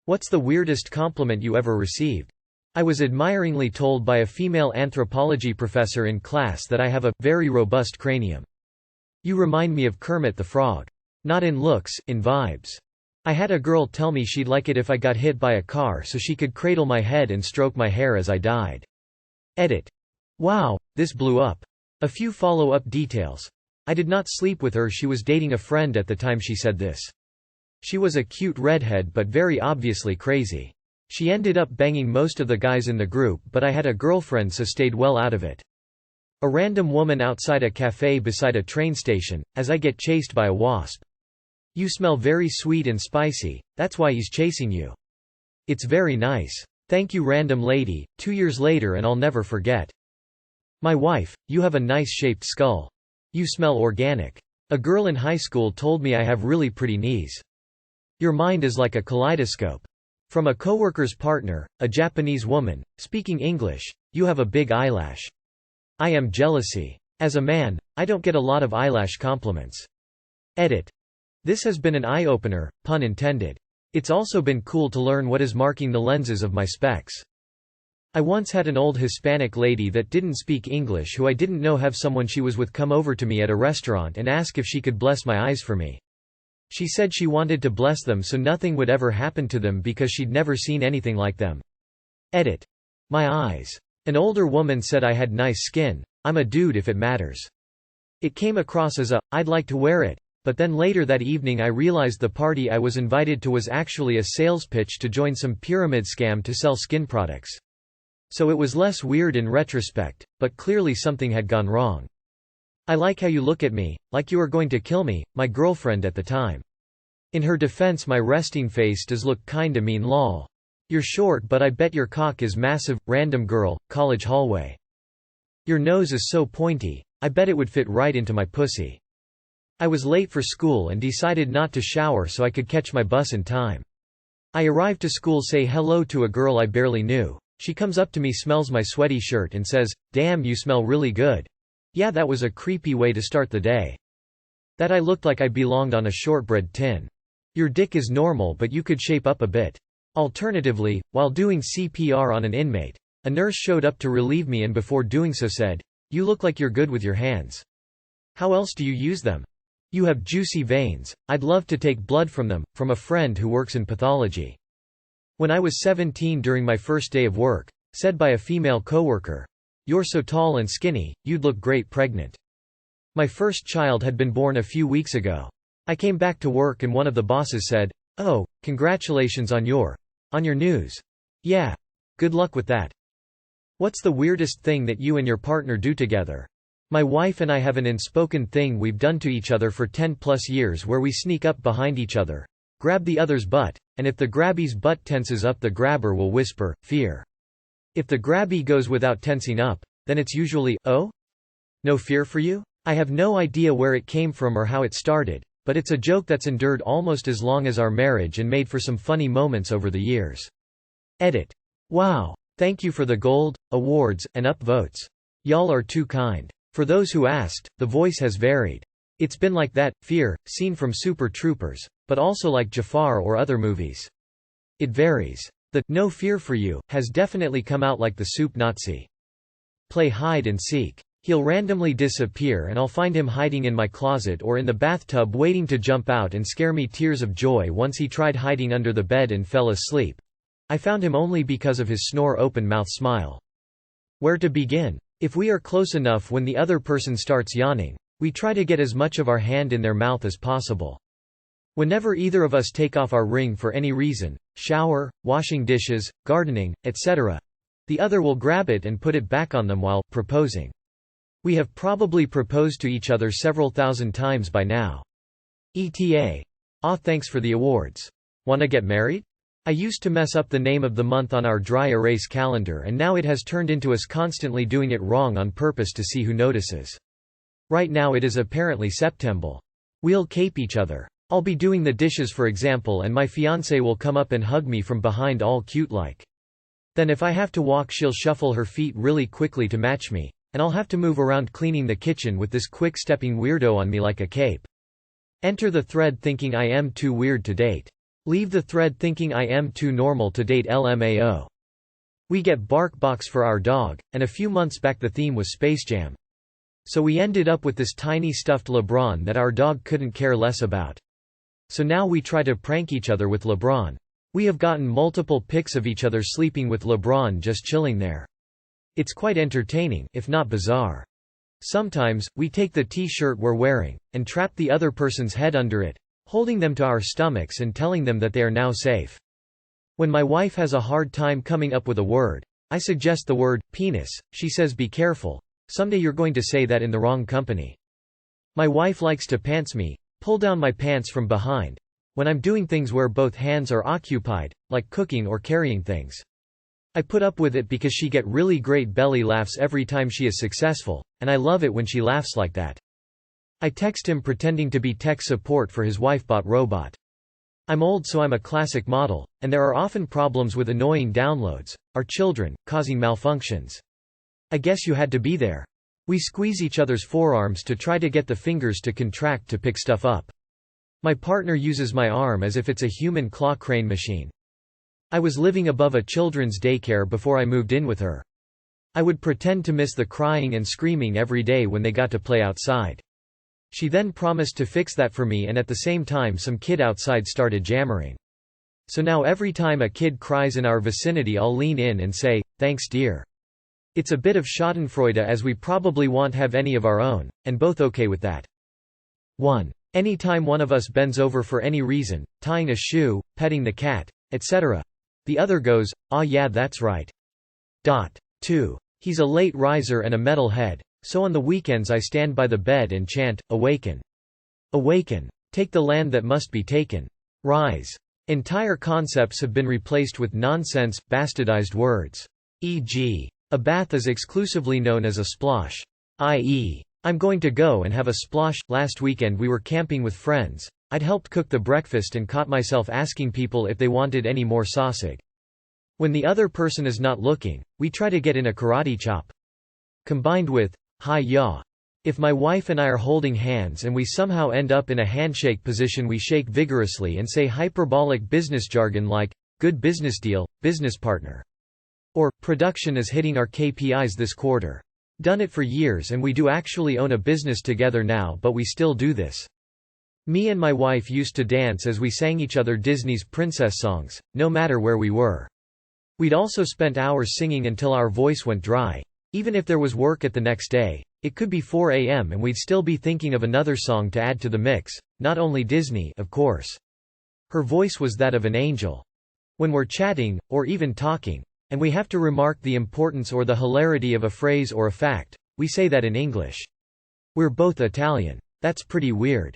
What's the weirdest compliment you ever received? I was admiringly told by a female anthropology professor in class that I have a very robust cranium. You remind me of Kermit the Frog. Not in looks, in vibes. I had a girl tell me she'd like it if I got hit by a car so she could cradle my head and stroke my hair as I died. Edit. Wow, this blew up. A few follow-up details. I did not sleep with her. She was dating a friend at the time she said this. She was a cute redhead but very obviously crazy. She ended up banging most of the guys in the group, but I had a girlfriend so stayed well out of it. A random woman outside a cafe beside a train station, as I get chased by a wasp. You smell very sweet and spicy, that's why he's chasing you. It's very nice. Thank you random lady, 2 years later and I'll never forget. My wife, you have a nice shaped skull. You smell organic. A girl in high school told me I have really pretty knees. Your mind is like a kaleidoscope. From a coworker's partner, a Japanese woman, speaking English, you have a big eyelash. I am jealousy. As a man, I don't get a lot of eyelash compliments. Edit. This has been an eye-opener, pun intended. It's also been cool to learn what is marking the lenses of my specs. I once had an old Hispanic lady that didn't speak English who I didn't know have someone she was with come over to me at a restaurant and ask if she could bless my eyes for me. She said she wanted to bless them so nothing would ever happen to them because she'd never seen anything like them. Edit. My eyes. An older woman said I had nice skin. I'm a dude if it matters. It came across as I'd like to wear it, but then later that evening I realized the party I was invited to was actually a sales pitch to join some pyramid scam to sell skin products. So it was less weird in retrospect, but clearly something had gone wrong. I like how you look at me, like you are going to kill me, my girlfriend at the time. In her defense, my resting face does look kinda mean lol. You're short but I bet your cock is massive, random girl, college hallway. Your nose is so pointy, I bet it would fit right into my pussy. I was late for school and decided not to shower so I could catch my bus in time. I arrived to school, say hello to a girl I barely knew. She comes up to me, smells my sweaty shirt and says, "Damn, you smell really good." Yeah, that was a creepy way to start the day. That I looked like I belonged on a shortbread tin. Your dick is normal but you could shape up a bit. Alternatively, while doing CPR on an inmate, a nurse showed up to relieve me and before doing so said, "You look like you're good with your hands. How else do you use them? You have juicy veins, I'd love to take blood from them," from a friend who works in pathology. When I was 17 during my first day of work, said by a female coworker, "You're so tall and skinny, you'd look great pregnant." My first child had been born a few weeks ago. I came back to work and one of the bosses said, "Oh, congratulations on your news. Yeah. Good luck with that." What's the weirdest thing that you and your partner do together? My wife and I have an unspoken thing we've done to each other for 10+ years where we sneak up behind each other, grab the other's butt, and if the grabby's butt tenses up the grabber will whisper, "Fear." If the grabby goes without tensing up, then it's usually, "Oh? No fear for you?" I have no idea where it came from or how it started, but it's a joke that's endured almost as long as our marriage and made for some funny moments over the years. Edit. Wow. Thank you for the gold, awards, and upvotes. Y'all are too kind. For those who asked, the voice has varied. It's been like that, Fear, scene from Super Troopers, but also like Jafar or other movies. It varies. The "no fear for you" has definitely come out like the soup Nazi. Play hide and seek. He'll randomly disappear and I'll find him hiding in my closet or in the bathtub waiting to jump out and scare me tears of joy. Once he tried hiding under the bed and fell asleep. I found him only because of his snore open-mouth smile. Where to begin? If we are close enough when the other person starts yawning, we try to get as much of our hand in their mouth as possible. Whenever either of us take off our ring for any reason, shower, washing dishes, gardening, etc., the other will grab it and put it back on them while proposing. We have probably proposed to each other several thousand times by now. ETA. Aw, thanks for the awards. Wanna get married? I used to mess up the name of the month on our dry erase calendar and now it has turned into us constantly doing it wrong on purpose to see who notices. Right now it is apparently September. We'll cape each other. I'll be doing the dishes for example and my fiancée will come up and hug me from behind all cute like. Then if I have to walk she'll shuffle her feet really quickly to match me, and I'll have to move around cleaning the kitchen with this quick-stepping weirdo on me like a cape. Enter the thread thinking I am too weird to date. Leave the thread thinking I am too normal to date LMAO. We get Bark Box for our dog, and a few months back the theme was Space Jam. So we ended up with this tiny stuffed LeBron that our dog couldn't care less about. So now we try to prank each other with LeBron. We have gotten multiple pics of each other sleeping with LeBron just chilling there. It's quite entertaining, if not bizarre. Sometimes, we take the t-shirt we're wearing, and trap the other person's head under it, holding them to our stomachs and telling them that they are now safe. When my wife has a hard time coming up with a word, I suggest the word penis. She says be careful, someday you're going to say that in the wrong company. My wife likes to pants me, pull down my pants from behind, when I'm doing things where both hands are occupied, like cooking or carrying things. I put up with it because she get really great belly laughs every time she is successful, and I love it when she laughs like that. I text him pretending to be tech support for his wife-bought robot. I'm old, so I'm a classic model, and there are often problems with annoying downloads, our children, causing malfunctions. I guess you had to be there. We squeeze each other's forearms to try to get the fingers to contract to pick stuff up. My partner uses my arm as if it's a human claw crane machine. I was living above a children's daycare before I moved in with her. I would pretend to miss the crying and screaming every day when they got to play outside. She then promised to fix that for me, and at the same time some kid outside started jammering. So now every time a kid cries in our vicinity I'll lean in and say, "Thanks dear." It's a bit of schadenfreude as we probably won't have any of our own, and both okay with that. 1. Anytime one of us bends over for any reason, tying a shoe, petting the cat, etc., the other goes, "Aw yeah, that's right." 2. He's a late riser and a metal head, so on the weekends I stand by the bed and chant, "Awaken. Awaken. Take the land that must be taken. Rise." Entire concepts have been replaced with nonsense, bastardized words. E.g., a bath is exclusively known as a splosh, i.e., I'm going to go and have a splosh. Last weekend we were camping with friends. I'd helped cook the breakfast and caught myself asking people if they wanted any more sausage. When the other person is not looking, we try to get in a karate chop. Combined with, "Hi-ya." If my wife and I are holding hands and we somehow end up in a handshake position, we shake vigorously and say hyperbolic business jargon like, "Good business deal, business partner." Or, "Production is hitting our KPIs this quarter." Done it for years, and we do actually own a business together now, but we still do this. Me and my wife used to dance as we sang each other Disney's princess songs, no matter where we were. We'd also spent hours singing until our voice went dry. Even if there was work at the next day, it could be 4 a.m. and we'd still be thinking of another song to add to the mix, not only Disney, of course. Her voice was that of an angel. When we're chatting, or even talking, and we have to remark the importance or the hilarity of a phrase or a fact, we say that in English. We're both Italian. That's pretty weird.